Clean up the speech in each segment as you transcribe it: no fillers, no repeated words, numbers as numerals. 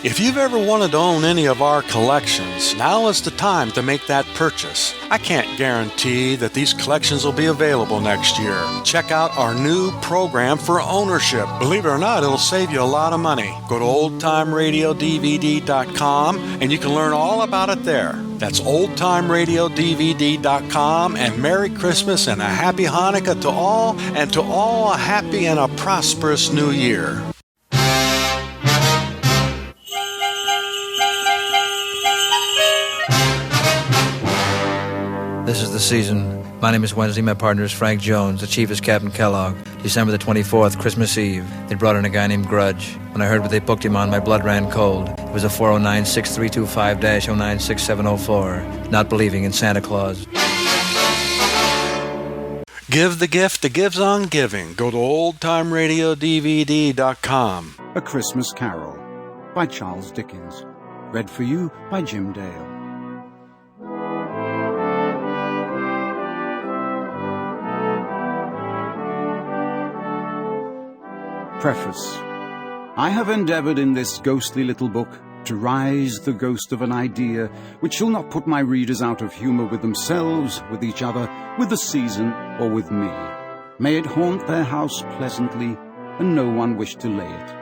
If you've ever wanted to own any of our collections, now is the time to make that purchase. I can't guarantee that these collections will be available next year. Check out our new program for ownership. Believe it or not, it'll save you a lot of money. Go to oldtimeradiodvd.com and you can learn all about it there. That's oldtimeradiodvd.com, and Merry Christmas and a Happy Hanukkah to all, and to all a happy and a prosperous New Year. This is the season. My name is Wednesday. My partner is Frank Jones. The chief is Captain Kellogg. December the 24th, Christmas Eve. They brought in a guy named Grudge. When I heard what they booked him on, my blood ran cold. It was a 409-6325-096704. Not believing in Santa Claus. Give the gift that gives on giving. Go to oldtimeradiodvd.com. A Christmas Carol by Charles Dickens. Read for you by Jim Dale. Preface. I have endeavoured in this ghostly little book to rise the ghost of an idea which shall not put my readers out of humour with themselves, with each other, with the season, or with me. May it haunt their house pleasantly, and no one wish to lay it.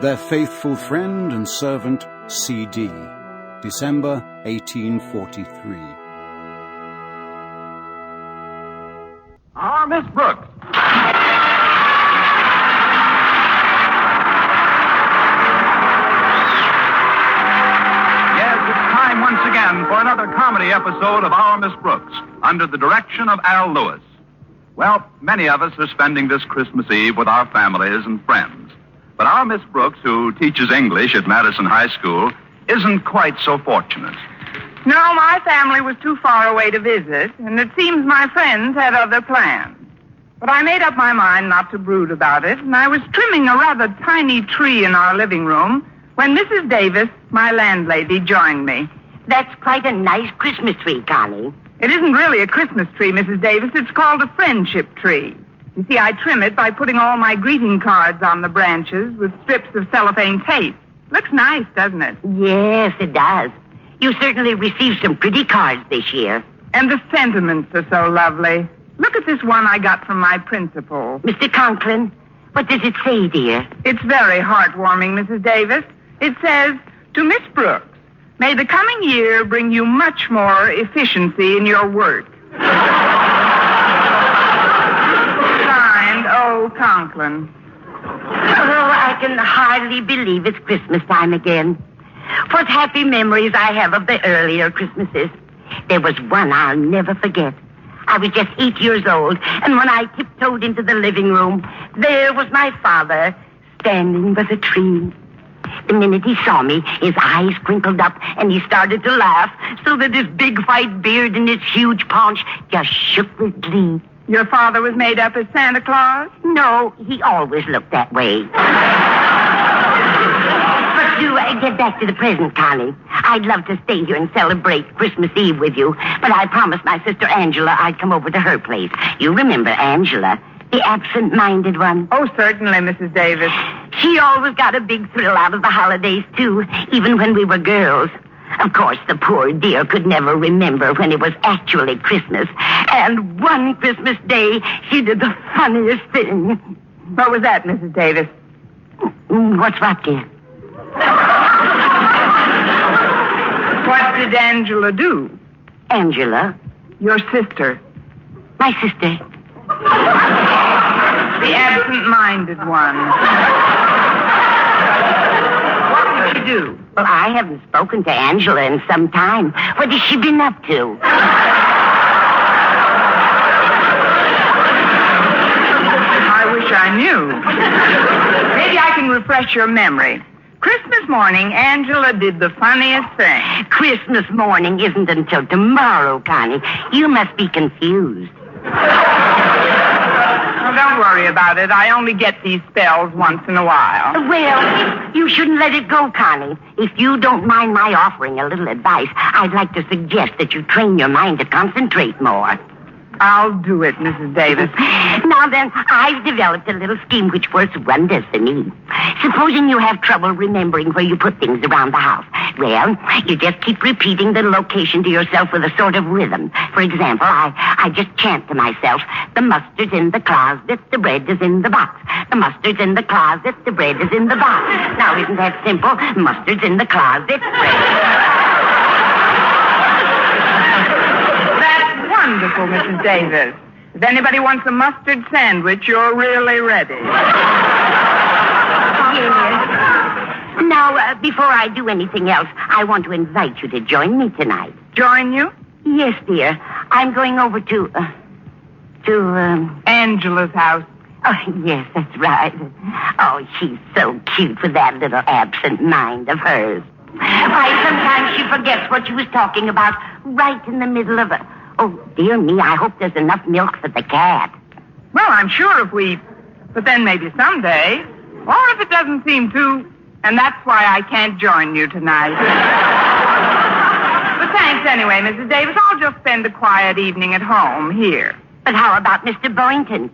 Their faithful friend and servant, C.D. December 1843. Our Miss Brooks. Once again for another comedy episode of Our Miss Brooks, under the direction of Al Lewis. Well, many of us are spending this Christmas Eve with our families and friends. But our Miss Brooks, who teaches English at Madison High School, isn't quite so fortunate. No, my family was too far away to visit, and it seems my friends had other plans. But I made up my mind not to brood about it, and I was trimming a rather tiny tree in our living room when Mrs. Davis, my landlady, joined me. That's quite a nice Christmas tree, Connie. It isn't really a Christmas tree, Mrs. Davis. It's called a friendship tree. You see, I trim it by putting all my greeting cards on the branches with strips of cellophane tape. Looks nice, doesn't it? Yes, it does. You certainly received some pretty cards this year. And the sentiments are so lovely. Look at this one I got from my principal. Mr. Conklin, what does it say, dear? It's very heartwarming, Mrs. Davis. It says, to Miss Brooks, may the coming year bring you much more efficiency in your work. Signed, O. Conklin. Oh, I can hardly believe it's Christmas time again. What happy memories I have of the earlier Christmases. There was one I'll never forget. I was just 8 years old, and when I tiptoed into the living room, there was my father standing by the tree. The minute he saw me, his eyes crinkled up, and he started to laugh, so that his big white beard and his huge paunch just shook with glee. Your father was made up as Santa Claus? No, he always looked that way. But to get back to the present, Connie, I'd love to stay here and celebrate Christmas Eve with you, but I promised my sister Angela I'd come over to her place. You remember Angela, the absent-minded one? Oh, certainly, Mrs. Davis. She always got a big thrill out of the holidays, too, even when we were girls. Of course, the poor dear could never remember when it was actually Christmas. And one Christmas day, she did the funniest thing. What was that, Mrs. Davis? What's what, dear? What did Angela do? Angela? Your sister. My sister. The absent-minded one. What did she do? Well, I haven't spoken to Angela in some time. What has she been up to? I wish I knew. Maybe I can refresh your memory. Christmas morning, Angela did the funniest thing. Christmas morning isn't until tomorrow, Connie. You must be confused. Oh, don't worry about it. I only get these spells once in a while. Well, you shouldn't let it go, Connie. If you don't mind my offering a little advice, I'd like to suggest that you train your mind to concentrate more. I'll do it, Mrs. Davis. Now then, I've developed a little scheme which works wonders for me. Supposing you have trouble remembering where you put things around the house. Well, you just keep repeating the location to yourself with a sort of rhythm. For example, I just chant to myself, the mustard's in the closet, the bread is in the box. The mustard's in the closet, the bread is in the box. Now, isn't that simple? Mustard's in the closet, bread. Wonderful, Mrs. Davis. If anybody wants a mustard sandwich, you're really ready. Yes. Now, before I do anything else, I want to invite you to join me tonight. Join you? Yes, dear. I'm going over to Angela's house. Oh, yes, that's right. Oh, she's so cute with that little absent mind of hers. Why, sometimes she forgets what she was talking about right in the middle of a... Oh, dear me, I hope there's enough milk for the cat. Well, I'm sure if we... But then maybe someday. Or if it doesn't seem to. And that's why I can't join you tonight. But thanks anyway, Mrs. Davis. I'll just spend a quiet evening at home here. But how about Mr. Boynton?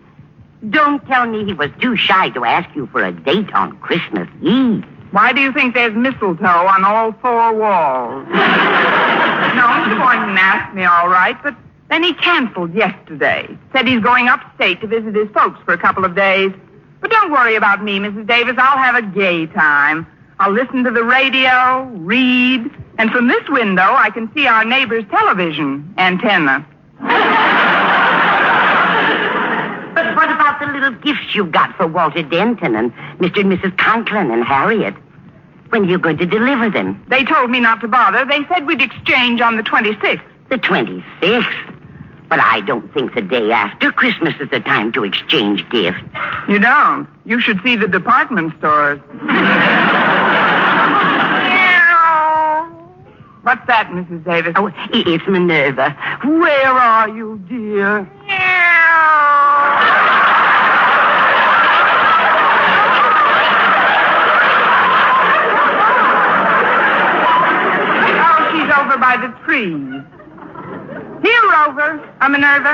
Don't tell me he was too shy to ask you for a date on Christmas Eve. Why do you think there's mistletoe on all four walls? No, Mr. Boynton asked me all right, but then he canceled yesterday. Said he's going upstate to visit his folks for a couple of days. But don't worry about me, Mrs. Davis. I'll have a gay time. I'll listen to the radio, read, and from this window I can see our neighbor's television antenna. But what about the little gifts you got for Walter Denton and Mr. and Mrs. Conklin and Harriet? When are you going to deliver them? They told me not to bother. They said we'd exchange on the 26th. The 26th? But I don't think the day after Christmas is the time to exchange gifts. You don't? You should see the department stores. What's that, Mrs. Davis? Oh, it's Minerva. Where are you, dear? Over by the trees. Here, Rover. Minerva.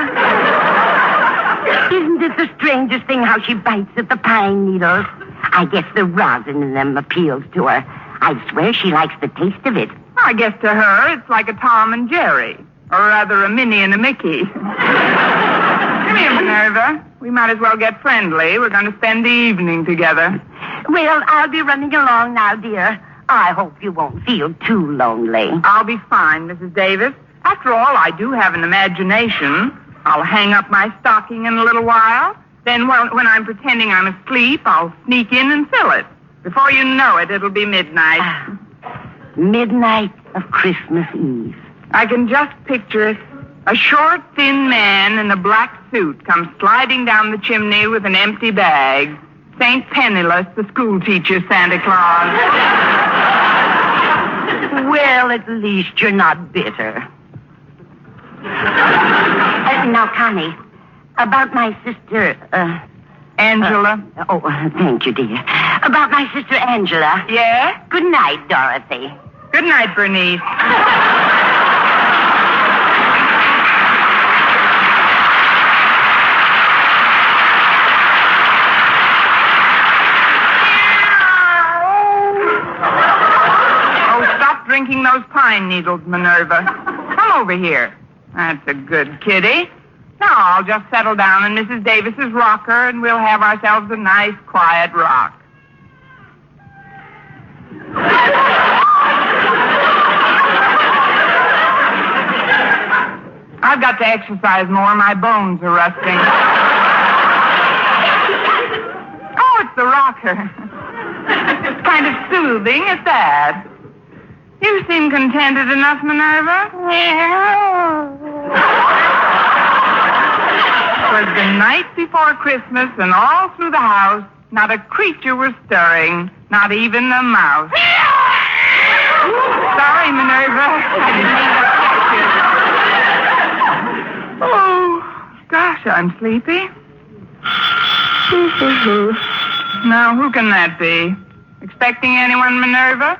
Isn't it the strangest thing how she bites at the pine needles? I guess the rosin in them appeals to her. I swear she likes the taste of it. I guess to her it's like a Tom and Jerry. Or rather a Minnie and a Mickey. Come here, Minerva. We might as well get friendly. We're going to spend the evening together. Well, I'll be running along now, dear. I hope you won't feel too lonely. I'll be fine, Mrs. Davis. After all, I do have an imagination. I'll hang up my stocking in a little while. Then when I'm pretending I'm asleep, I'll sneak in and fill it. Before you know it, it'll be midnight. Midnight of Christmas Eve. I can just picture it. A short, thin man in a black suit comes sliding down the chimney with an empty bag. St. Penniless, the schoolteacher Santa Claus. Well, at least you're not bitter. Now, Connie, about my sister, Angela. Thank you, dear. About my sister Angela. Yeah? Good night, Dorothy. Good night, Bernice. Drinking those pine needles, Minerva. Come over here. That's a good kitty. Now I'll just settle down in Mrs. Davis's rocker and we'll have ourselves a nice, quiet rock. I've got to exercise more. My bones are rusting. Oh, it's the rocker. It's kind of soothing at that. You seem contented enough, Minerva. It was the night before Christmas, and all through the house, not a creature was stirring, not even a mouse. Sorry, Minerva. I didn't mean to catch you. Oh, gosh, I'm sleepy. Now, who can that be? Expecting anyone, Minerva?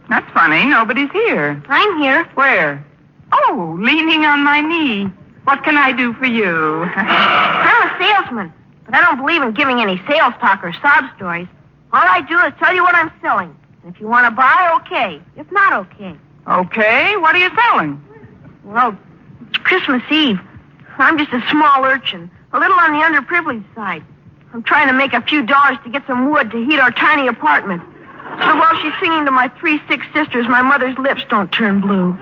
That's funny. Nobody's here. I'm here. Where? Oh, Oh, leaning on my knee. What can I do for you? I'm a salesman, but I don't believe in giving any sales talk or sob stories. All I do is tell you what I'm selling. And if you want to buy, okay. If not, okay. Okay, what are you selling? Well, it's Christmas Eve. I'm just a small urchin, a little on the underprivileged side. I'm trying to make a few dollars to get some wood to heat our tiny apartment. So while she's singing to my 3 sick sisters, my mother's lips don't turn blue.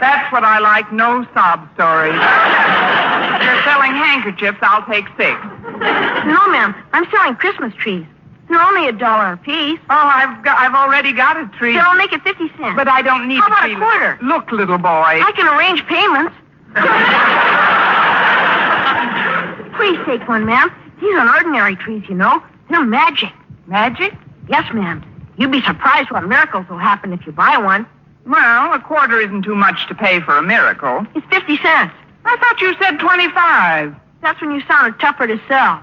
That's what I like, no sob stories. If you're selling handkerchiefs, I'll take 6. No, ma'am. I'm selling Christmas trees. They're only $1 a piece. Oh, I've already got a tree. So I'll make it 50 cents. But I don't need How about a tree. a quarter? Look, little boy. I can arrange payments. Please take one, ma'am. These aren't ordinary trees, you know. They're magic. Magic? Yes, ma'am. You'd be surprised what miracles will happen if you buy one. Well, a quarter isn't too much to pay for a miracle. It's 50 cents. I thought you said 25. That's when you sounded tougher to sell.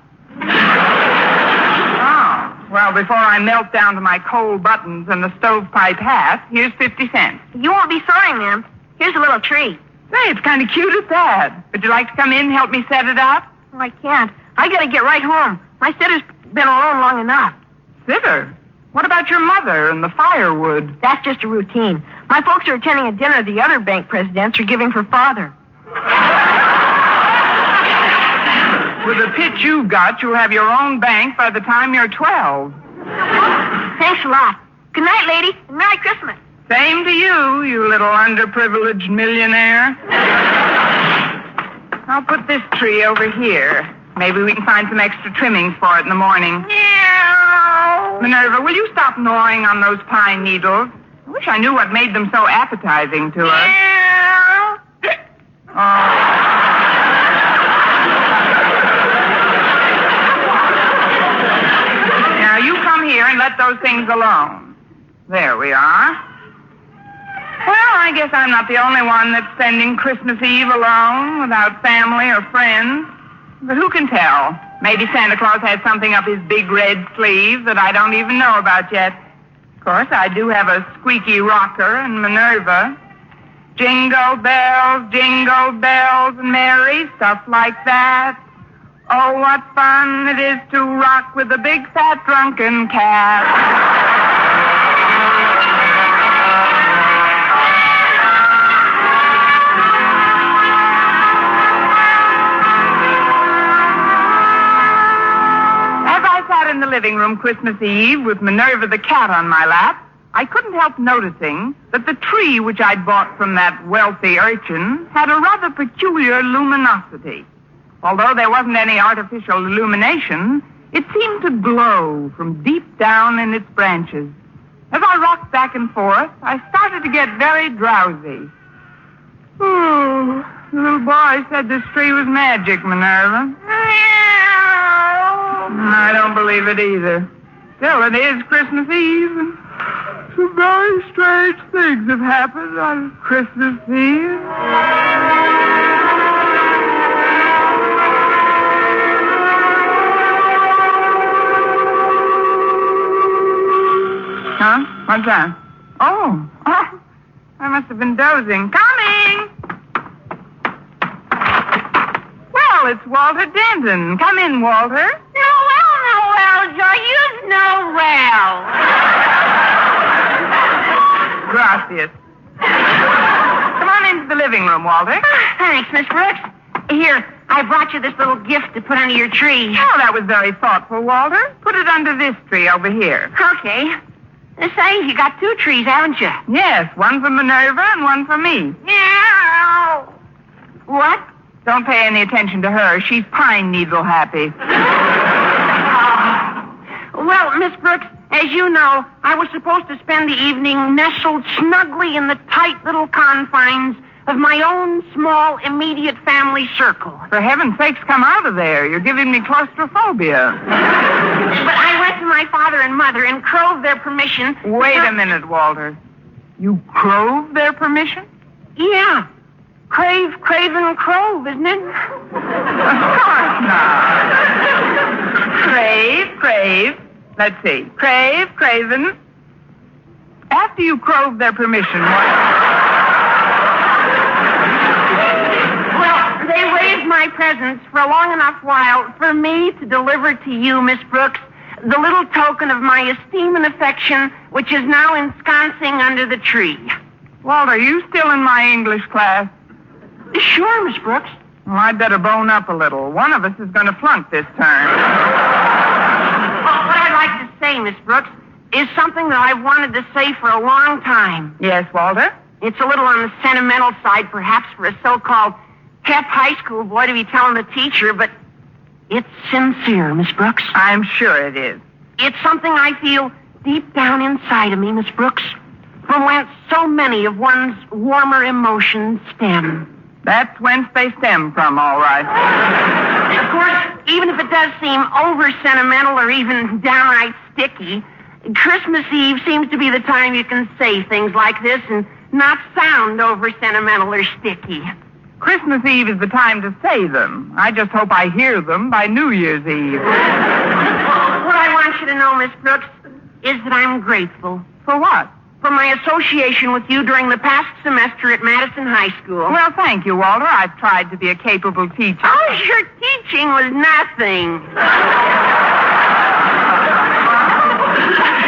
Oh, well, before I melt down to my coal buttons and the stovepipe hat, here's 50 cents. You won't be sorry, ma'am. Here's a little tree. Say, it's kind of cute at that. Would you like to come in and help me set it up? Oh, I can't. I gotta get right home. My sitter's been alone long enough. Sitter? What about your mother and the firewood? That's just a routine. My folks are attending a dinner the other bank presidents are giving for father. With the pitch you've got, you'll have your own bank by the time you're 12. Thanks a lot. Good night, lady, and Merry Christmas. Same to you, you little underprivileged millionaire. I'll put this tree over here. Maybe we can find some extra trimmings for it in the morning. Meow. Minerva, will you stop gnawing on those pine needles? I wish I knew what made them so appetizing to us. Meow. Now, you come here and let those things alone. There we are. Well, I guess I'm not the only one that's spending Christmas Eve alone without family or friends. But who can tell? Maybe Santa Claus has something up his big red sleeve that I don't even know about yet. Of course, I do have a squeaky rocker and Minerva. Jingle bells, and merry, stuff like that. Oh, what fun it is to rock with a big fat drunken cat. In the living room Christmas Eve with Minerva the cat on my lap, I couldn't help noticing that the tree which I'd bought from that wealthy urchin had a rather peculiar luminosity. Although there wasn't any artificial illumination, it seemed to glow from deep down in its branches. As I rocked back and forth, I started to get very drowsy. Oh, the little boy said this tree was magic, Minerva. I don't believe it either. Still, it is Christmas Eve, and some very strange things have happened on Christmas Eve. Huh? What's that? Oh, I must have been dozing. Coming! Well, it's Walter Denton. Come in, Walter. Noel, Joyous Noel. Gracias. Come on into the living room, Walter. Thanks, Miss Brooks. Here, I brought you this little gift to put under your tree. Oh, that was very thoughtful, Walter. Put it under this tree over here. Okay. Say, you got 2 trees, haven't you? Yes, one for Minerva and one for me. Meow. What? Don't pay any attention to her. She's pine needle happy. Well, Miss Brooks, as you know, I was supposed to spend the evening nestled snugly in the tight little confines of my own small, immediate family circle. For heaven's sakes, come out of there. You're giving me claustrophobia. But I went to my father and mother and crowed their permission. Wait a minute, Walter. You crove their permission? Yeah. Crave, and crove, isn't it? Of course not. Crave. Let's see. Craven. after you crowed their permission, Well, they raised my presents for a long enough while for me to deliver to you, Miss Brooks, the little token of my esteem and affection, which is now ensconcing under the tree. Walter, are you still in my English class? Sure, Miss Brooks. Well, I'd better bone up a little. One of us is going to flunk this term. Well, what I'd like to say, Miss Brooks, is something that I've wanted to say for a long time. Yes, Walter? It's a little on the sentimental side, perhaps, for a so-called pep high school boy to be telling the teacher, but it's sincere, Miss Brooks. I'm sure it is. It's something I feel deep down inside of me, Miss Brooks, from whence so many of one's warmer emotions stem. That's whence they stem from, all right. Of course, even if it does seem over-sentimental or even downright sticky, Christmas Eve seems to be the time you can say things like this and not sound over-sentimental or sticky. Christmas Eve is the time to say them. I just hope I hear them by New Year's Eve. What I want you to know, Miss Brooks, is that I'm grateful. For what? For my association with you during the past semester at Madison High School. Well, thank you, Walter. I've tried to be a capable teacher. Oh, your teaching was nothing.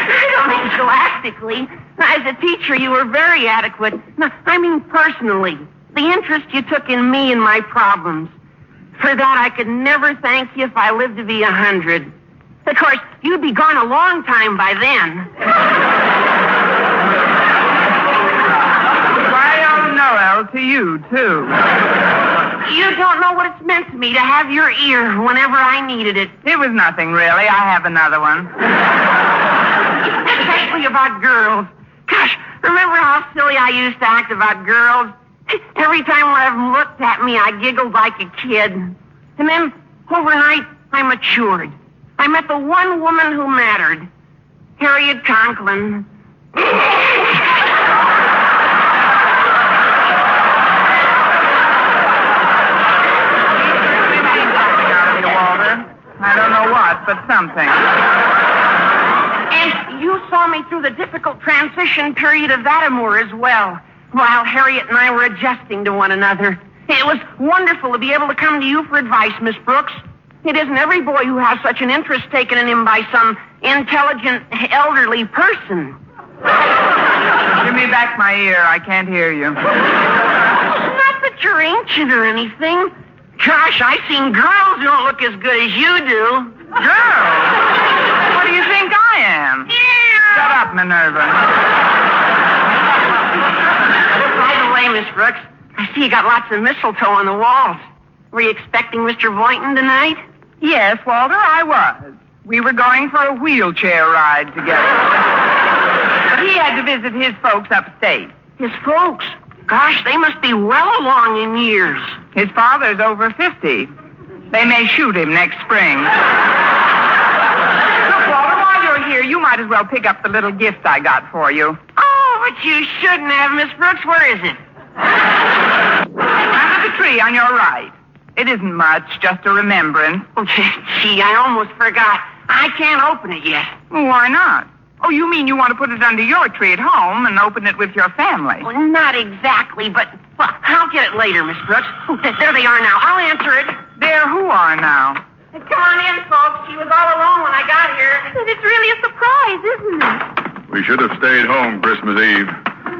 I don't mean scholastically. As a teacher, you were very adequate. No, I mean personally. The interest you took in me and my problems. For that, I could never thank you if I lived to be 100. Of course, you'd be gone a long time by then. Noel to you, too. You don't know what it's meant to me to have your ear whenever I needed it. It was nothing, really. I have another one. Especially about girls. Gosh, remember how silly I used to act about girls? Every time one of them looked at me, I giggled like a kid. And then, overnight, I matured. I met the one woman who mattered. Harriet Conklin. I don't know what, but something. And you saw me through the difficult transition period of that amour as well, while Harriet and I were adjusting to one another. It was wonderful to be able to come to you for advice, Miss Brooks. It isn't every boy who has such an interest taken in him by some intelligent, elderly person. Give me back my ear. I can't hear you. Not that you're ancient or anything. Gosh, I've seen girls who don't look as good as you do. Girls? What do you think I am? Yeah. Shut up, Minerva. By the way, Miss Brooks, I see you got lots of mistletoe on the walls. Were you expecting Mr. Boynton tonight? Yes, Walter, I was. We were going for a wheelchair ride together. But he had to visit his folks upstate. His folks? Gosh, they must be well along in years. His father's over 50. They may shoot him next spring. Look, Walter, while you're here, you might as well pick up the little gift I got for you. Oh, but you shouldn't have, Miss Brooks. Where is it? Under the tree on your right. It isn't much, just a remembrance. Oh, gee, I almost forgot. I can't open it yet. Why not? Oh, you mean you want to put it under your tree at home and open it with your family? Well, not exactly, but well, I'll get it later, Miss Brooks. There they are now. I'll answer it. There who are now? Come on in, folks. She was all alone when I got here. It's really a surprise, isn't it? We should have stayed home Christmas Eve.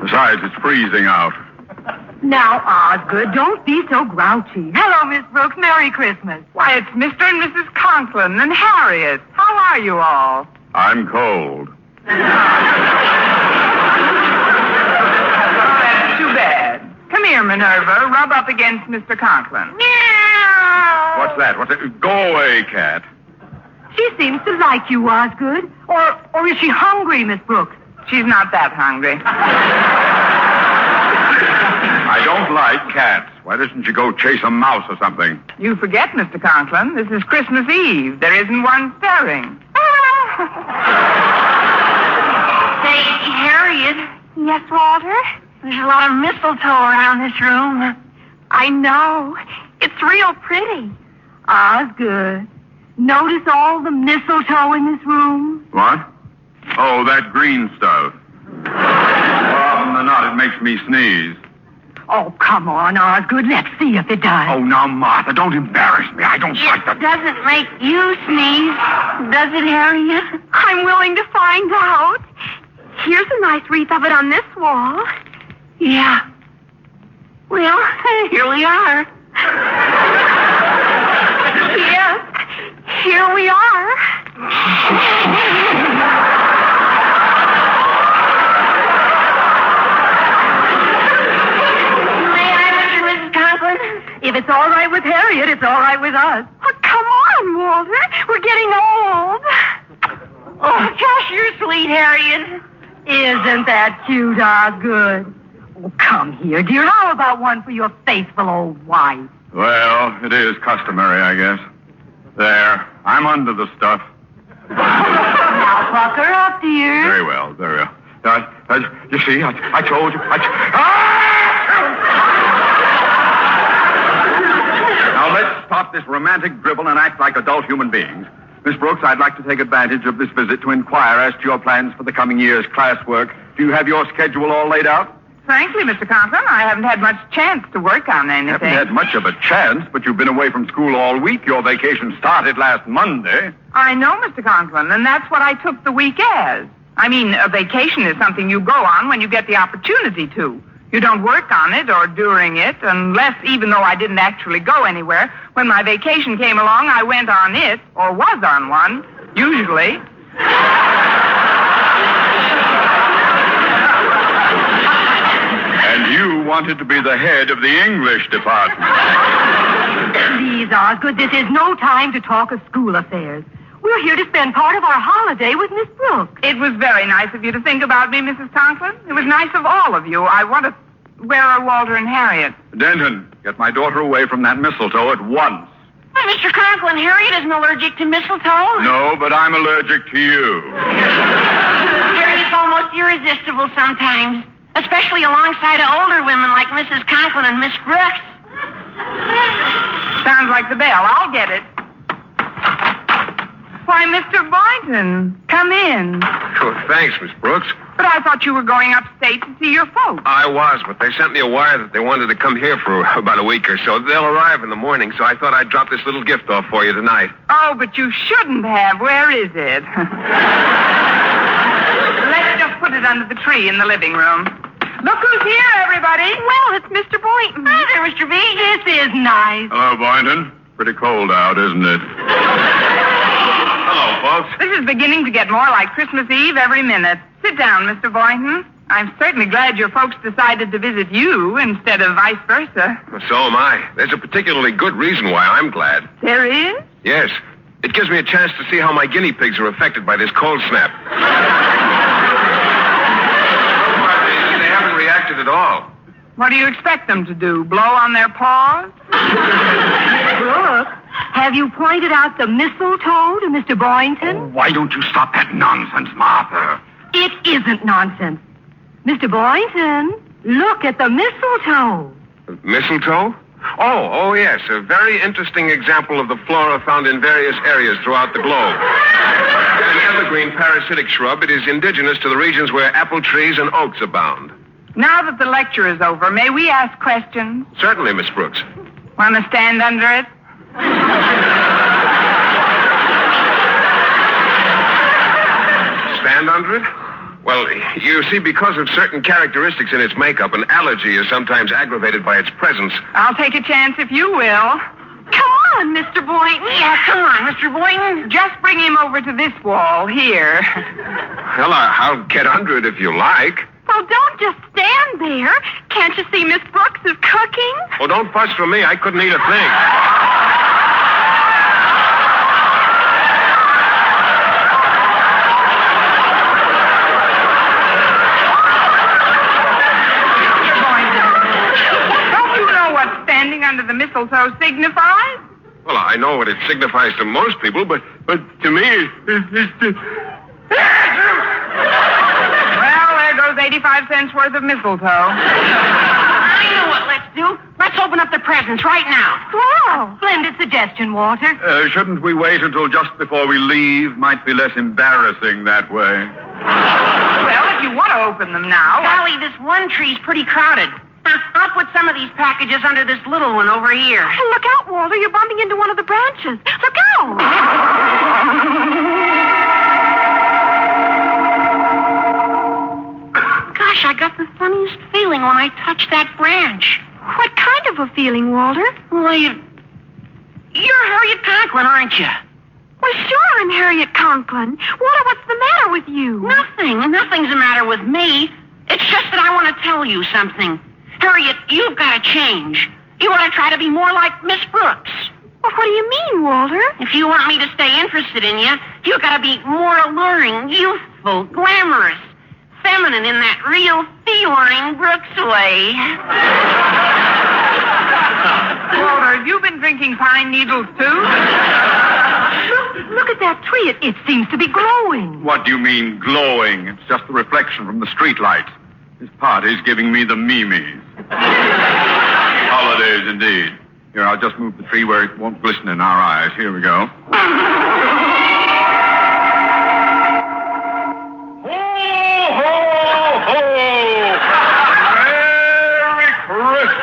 Besides, it's freezing out. Now, Osgood, don't be so grouchy. Hello, Miss Brooks. Merry Christmas. Why, it's Mr. and Mrs. Conklin and Harriet. How are you all? I'm cold. That's too bad. Come here, Minerva. Rub up against Mr. Conklin. Meow. What's that? Go away, cat. She seems to like you, Osgood. Or is she hungry, Miss Brooks? She's not that hungry. I don't like cats. Why doesn't she go chase a mouse or something? You forget, Mr. Conklin. This is Christmas Eve. There isn't one stirring. Say, Harriet. Yes, Walter? There's a lot of mistletoe around this room. I know. It's real pretty. Osgood, notice all the mistletoe in this room? What? Oh, that green stuff. not. It makes me sneeze. Oh, come on, Osgood. Let's see if it does. Oh, now, Martha, don't embarrass me. I don't like that. It doesn't make you sneeze, does it, Harriet? I'm willing to find out. Here's a nice wreath of it on this wall. Yeah. Well, here we are. Yes, here we are. If it's all right with Harriet, it's all right with us. Oh, come on, Walter. We're getting old. Oh, gosh, you're sweet, Harriet. Isn't that cute, Osgood? Oh, come here, dear. How about one for your faithful old wife? Well, it is customary, I guess. There. I'm under the stuff. Now, pucker up, dear. Very well, very well. You see, I told you. Now, let's stop this romantic dribble and act like adult human beings. Miss Brooks, I'd like to take advantage of this visit to inquire as to your plans for the coming year's classwork. Do you have your schedule all laid out? Frankly, Mr. Conklin, I haven't had much chance to work on anything. Haven't had much of a chance, but you've been away from school all week. Your vacation started last Monday. I know, Mr. Conklin, and that's what I took the week as. I mean, a vacation is something you go on when you get the opportunity to. You don't work on it or during it, unless, even though I didn't actually go anywhere, when my vacation came along, I went on it, or was on one, usually. And you wanted to be the head of the English department. Please, Osgood, this is no time to talk of school affairs. We're here to spend part of our holiday with Miss Brooks. It was very nice of you to think about me, Mrs. Conklin. It was nice of all of you. I want to... Where are Walter and Harriet? Denton, get my daughter away from that mistletoe at once. Well, Mr. Conklin, Harriet isn't allergic to mistletoe. No, but I'm allergic to you. Harriet's almost irresistible sometimes, especially alongside of older women like Mrs. Conklin and Miss Brooks. Sounds like the bell. I'll get it. Why, Mr. Boynton, come in. Oh, thanks, Miss Brooks. But I thought you were going upstate to see your folks. I was, but they sent me a wire that they wanted to come here for about a week or so. They'll arrive in the morning, so I thought I'd drop this little gift off for you tonight. Oh, but you shouldn't have. Where is it? Let's just put it under the tree in the living room. Look who's here, everybody. Well, it's Mr. Boynton. Hi there, Mr. B. This is nice. Hello, Boynton. Pretty cold out, isn't it? Hello, folks. This is beginning to get more like Christmas Eve every minute. Sit down, Mr. Boynton. I'm certainly glad your folks decided to visit you instead of vice versa. Well, so am I. There's a particularly good reason why I'm glad. There is? Yes. It gives me a chance to see how my guinea pigs are affected by this cold snap. They haven't reacted at all. What do you expect them to do? Blow on their paws? Brooks, have you pointed out the mistletoe to Mr. Boynton? Why don't you stop that nonsense, Martha? It isn't nonsense. Mr. Boynton, look at the mistletoe. Mistletoe? Oh, yes. A very interesting example of the flora found in various areas throughout the globe. An evergreen parasitic shrub, it is indigenous to the regions where apple trees and oaks abound. Now that the lecture is over, may we ask questions? Certainly, Miss Brooks. Want to stand under it? Stand under it? Well, you see, because of certain characteristics in its makeup, an allergy is sometimes aggravated by its presence. I'll take a chance if you will. Come on, Mr. Boynton. Yeah, come on, Mr. Boynton. Just bring him over to this wall here. Well, I'll get under it if you like. Well, don't just stand there. Can't you see Miss Brooks is cooking? Oh, don't fuss for me. I couldn't eat a thing. Don't you know what standing under the mistletoe signifies? Well, I know what it signifies to most people, but to me, it's Well, there goes 85 cents worth of mistletoe. I know what let's do. Let's open up the presents right now. Wow. Splendid suggestion, Walter. Shouldn't we wait until just before we leave? Might be less embarrassing that way. Well, if if you want to open them now. Golly, this one tree's pretty crowded. I'll put some of these packages under this little one over here. Oh, look out, Walter. You're bumping into one of the branches. Look out. Gosh, I got the funniest feeling when I touched that branch. What kind of a feeling, Walter? Well, you're Harriet Conklin, aren't you? Well, sure, I'm Harriet Conklin. Walter, what's the matter with you? Nothing's the matter with me. It's just that I want to tell you something. Harriet, you've got to change. You want to try to be more like Miss Brooks. Well, what do you mean, Walter? If you want me to stay interested in you, you've got to be more alluring, youthful, glamorous, feminine in that real feline Brooks way. Walter, have you been drinking pine needles, too? Look at that tree. It seems to be glowing. What do you mean, glowing? It's just the reflection from the street lights. This party's giving me the memes. Holidays, indeed. Here, I'll just move the tree where it won't glisten in our eyes. Here we go. Ho, ho, ho! Merry Christmas!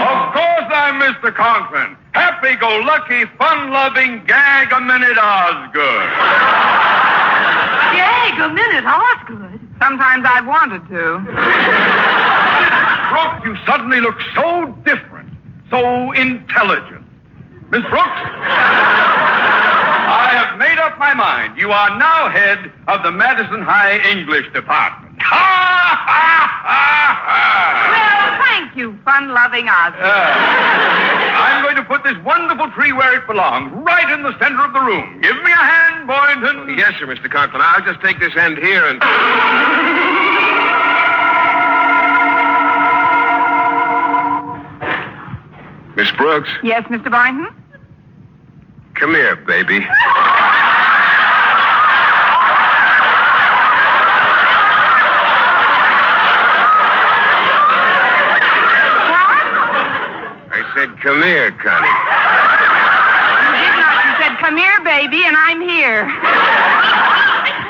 Of course I'm Mr. Conklin. Happy-go-lucky, fun-loving, gag-a-minute Osgood. Gag-a-minute Osgood. Sometimes I've wanted to. Brooks, you suddenly look so different, so intelligent. Miss Brooks, I have made up my mind. You are now head of the Madison High English Department. Ha, ha, ha, ha. Well, thank you, fun-loving Osgood. I'm going to put this wonderful tree where it belongs, right in the center of the room. Give me a hand, Boynton. Yes, sir, Mr. Conklin. I'll just take this end here and... Miss Brooks, Yes, Mr. Boynton? come here, baby. I said, come here, Connie. You did not. You said, come here, baby, and I'm here.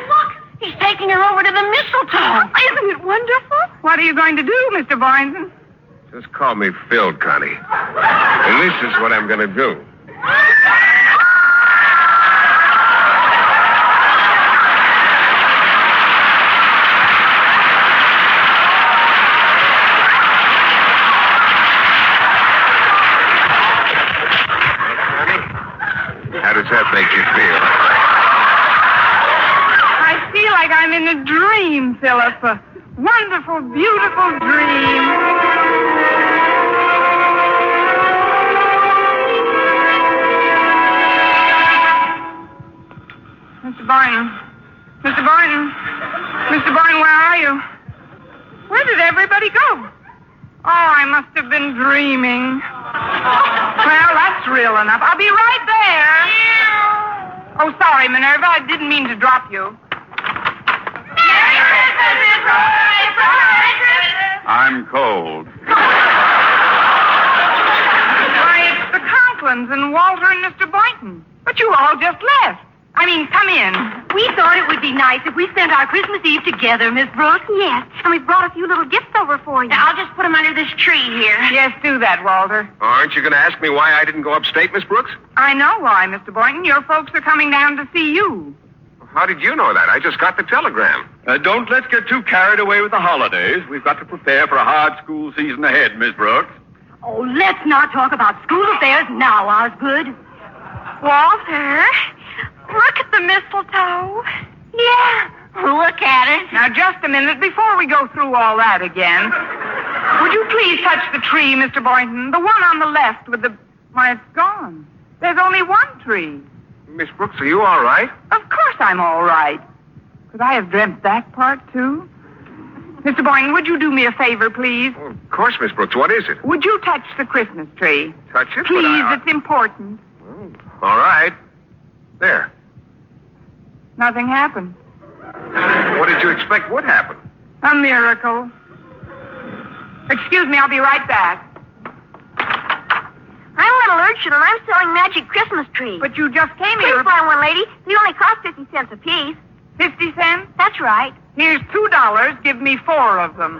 Look, he's taking her over to the mistletoe. Isn't it wonderful? What are you going to do, Mr. Boynton? Just call me Phil, Connie. And this is what I'm going to do. How does that make you feel? I feel like I'm in a dream, Philip. A wonderful, beautiful dream. Mr. Boynton. Mr. Boynton. Mr. Boynton, where are you? Where did everybody go? Oh, I must have been dreaming. Well, that's real enough. I'll be right there. Oh, sorry, Minerva. I didn't mean to drop you. I'm cold. Why, it's the Conklins and Walter and Mr. Boynton. But you all just left. I mean, come in. We thought it would be nice if we spent our Christmas Eve together, Miss Brooks. Yes, and we brought a few little gifts over for you. Now, I'll just put them under this tree here. Yes, do that, Walter. Aren't you going to ask me why I didn't go upstate, Miss Brooks? I know why, Mr. Boynton. Your folks are coming down to see you. How did you know that? I just got the telegram. Don't let's get too carried away with the holidays. We've got to prepare for a hard school season ahead, Miss Brooks. Oh, let's not talk about school affairs now, Osgood. Walter, look at the mistletoe. Yeah, look at it. Now, just a minute before we go through all that again. Would you please touch the tree, Mr. Boynton? The one on the left with the... Why, it's gone. There's only one tree. Miss Brooks, are you all right? Of course I'm all right. Could I have dreamt that part, too? Mr. Boynton, would you do me a favor, please? Oh, of course, Miss Brooks. What is it? Would you touch the Christmas tree? Touch it? Please, it's important. All right. There. Nothing happened. What did you expect would happen? A miracle. Excuse me, I'll be right back. I don't little urchin, and I'm selling magic Christmas trees. But you just came Please here. buy one, lady. They only cost 50 cents apiece. 50 cents? That's right. Here's $2. Give me 4 of them.